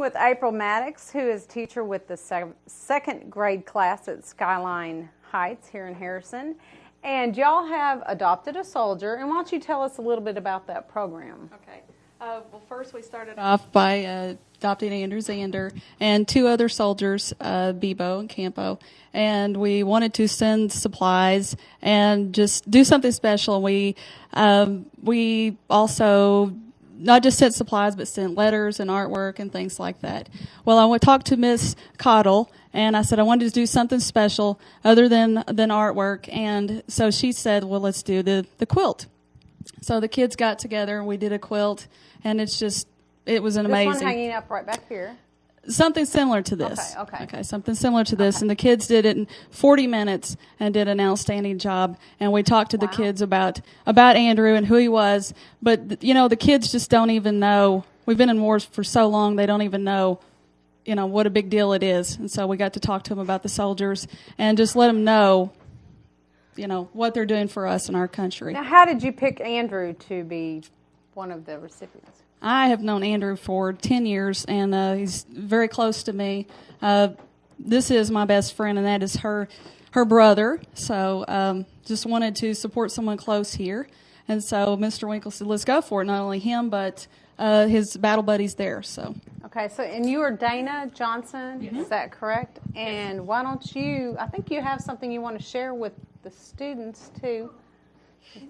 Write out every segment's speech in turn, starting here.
with April Maddox, who is teacher with the second grade class at Skyline Heights here in Harrison. And y'all have adopted a soldier. And why don't you tell us a little bit about that program? Okay. Well, first we started off by adopting Andrew Zander and two other soldiers, Bebo and Campo. And we wanted to send supplies and just do something special. We also not just sent supplies, but sent letters and artwork and things like that. Well, I talked to Miss Cottle, and I said I wanted to do something special other than artwork. And so she said, well, let's do the quilt. So the kids got together, and we did a quilt, and it was an amazing. This one hanging up right back here. Something similar to this. Okay, something similar to this. Okay. And the kids did it in 40 minutes and did an outstanding job. And we talked to the kids about Andrew and who he was. But, the kids just don't even know. We've been in wars for so long, they don't even know, what a big deal it is. And so we got to talk to them about the soldiers and just let them know, what they're doing for us in our country. Now, how did you pick Andrew to be one of the recipients? I have known Andrew for 10 years, and he's very close to me. This is my best friend, and that is her brother. So just wanted to support someone close here. And so Mr. Winkle said, let's go for it. Not only him, but his battle buddies there. So. Okay, and you are Dana Johnson, Mm-hmm. Is that correct? And why don't I think you have something you want to share with the students, too.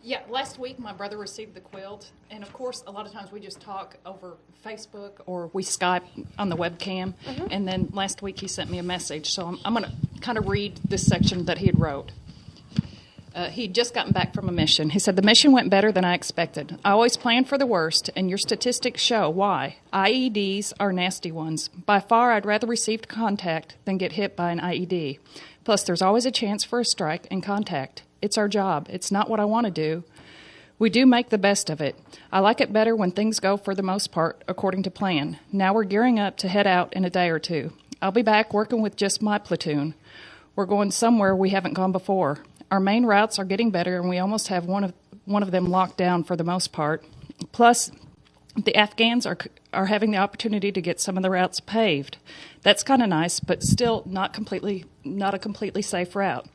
Yeah, last week my brother received the quilt, and of course a lot of times we just talk over Facebook or we Skype on the webcam, and then last week he sent me a message, so I'm going to kind of read this section that he had wrote. He'd just gotten back from a mission. He said, the mission went better than I expected. I always plan for the worst, and your statistics show why. IEDs are nasty ones. By far, I'd rather receive contact than get hit by an IED. Plus, there's always a chance for a strike and contact. It's our job. It's not what I want to do. We do make the best of it. I like it better when things go, for the most part, according to plan. Now we're gearing up to head out in a day or two. I'll be back working with just my platoon. We're going somewhere we haven't gone before. Our main routes are getting better, and we almost have one of them locked down for the most part. Plus, the Afghans are having the opportunity to get some of the routes paved. That's kind of nice, but still not a completely safe route.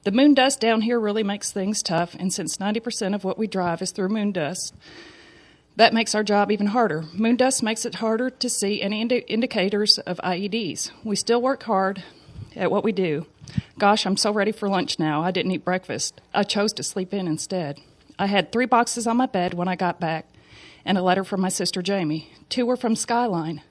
The moon dust down here really makes things tough, and since 90% of what we drive is through moon dust, that makes our job even harder. Moon dust makes it harder to see any indicators of IEDs. We still work hard at what we do. Gosh, I'm so ready for lunch now. I didn't eat breakfast. I chose to sleep in instead. I had 3 boxes on my bed when I got back, and a letter from my sister Jamie. 2 were from Skyline,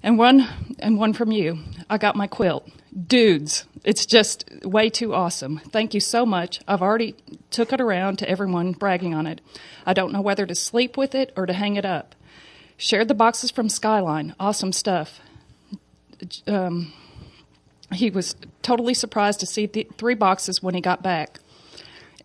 and one from you. I got my quilt. Dudes, it's just way too awesome. Thank you so much. I've already took it around to everyone, bragging on it. I don't know whether to sleep with it or to hang it up. Shared the boxes from Skyline. Awesome stuff. He was totally surprised to see 3 boxes when he got back.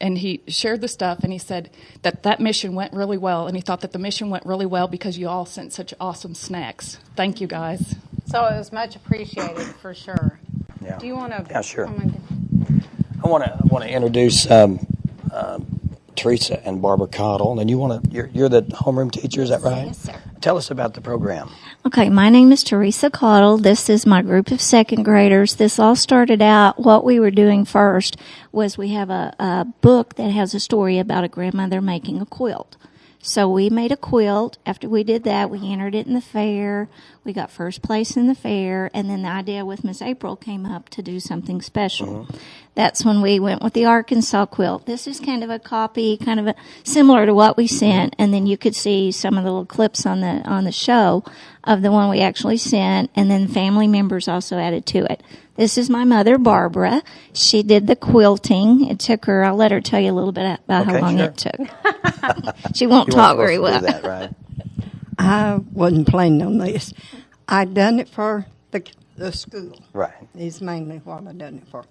And he shared the stuff, and he said that mission went really well, and he thought that the mission went really well because you all sent such awesome snacks. Thank you, guys. So it was much appreciated, for sure. Yeah. Do you want to? Yeah, sure. Oh, I want to introduce Teresa and Barbara Cottle, and you're the homeroom teacher, is that right? Yes, sir. Tell us about the program. Okay, my name is Teresa Cottle. This is my group of second graders. This all started out, what we were doing first was we have a book that has a story about a grandmother making a quilt. So we made a quilt. After we did that, we entered it in the fair. We got first place in the fair. And then the idea with Miss April came up to do something special. Mm-hmm. That's when we went with the Arkansas quilt. This is kind of a copy, similar to what we sent. And then you could see some of the little clips on the show of the one we actually sent. And then family members also added to it. This is my mother, Barbara. She did the quilting. It took her, I'll let her tell you a little bit about how long it took. She won't talk very well. Do that, right? I wasn't planning on this. I'd done it for the school. Right. Is mainly what I done it for.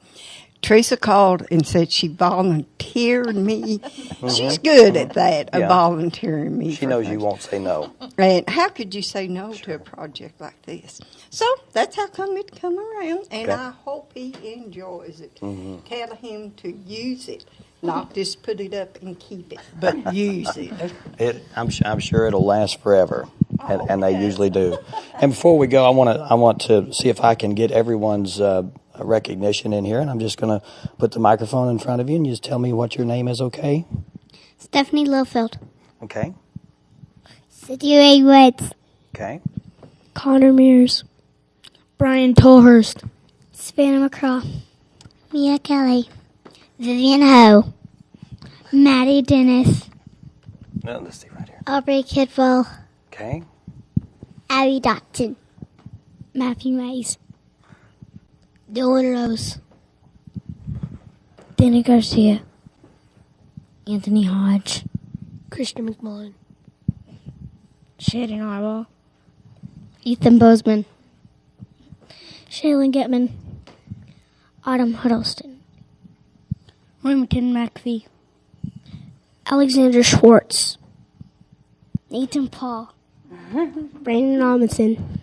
Teresa called and said she volunteered me. Mm-hmm. She's good at that, volunteering me. She knows you won't say no. And how could you say no to a project like this? So that's how come it come around, and I hope he enjoys it. Mm-hmm. Tell him to use it. Not just put it up and keep it, but use it. I'm sure it'll last forever, and they usually do. And before we go, I want to see if I can get everyone's recognition in here, and I'm just going to put the microphone in front of you, and you just tell me what your name is, okay? Stephanie Littlefield. Okay. Cynthia A. Woods. Okay. Connor Mears. Brian Tolhurst. Savannah McCraw. Mia Kelly. Vivian Ho. Maddie Dennis. No, let's see right here. Aubrey Kidwell. Okay. Abby Dotson. Matthew Mays. Dylan Rose. Danny Garcia. Anthony Hodge. Christian McMullen. Shaden Harwell. Ethan Bozeman. Shaylin Getman. Autumn Huddleston. Remington McPhee. Alexander Schwartz. Nathan Paul. Brandon Robinson.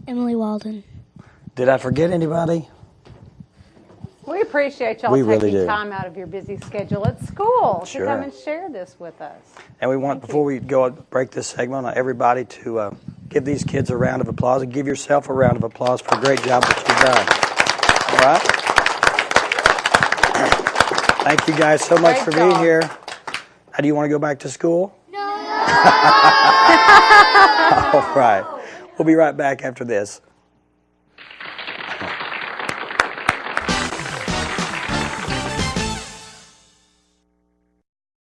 Emily Walden. Did I forget anybody? We appreciate y'all We really taking do. time out of your busy schedule at school Sure. to come and share this with us. And we want, before we go break this segment, I want everybody to give these kids a round of applause and give yourself a round of applause for a great job that you've done. All right? Thank you guys so much Great for being job. here. How do you want to go back to school? No. All right. We'll be right back after this.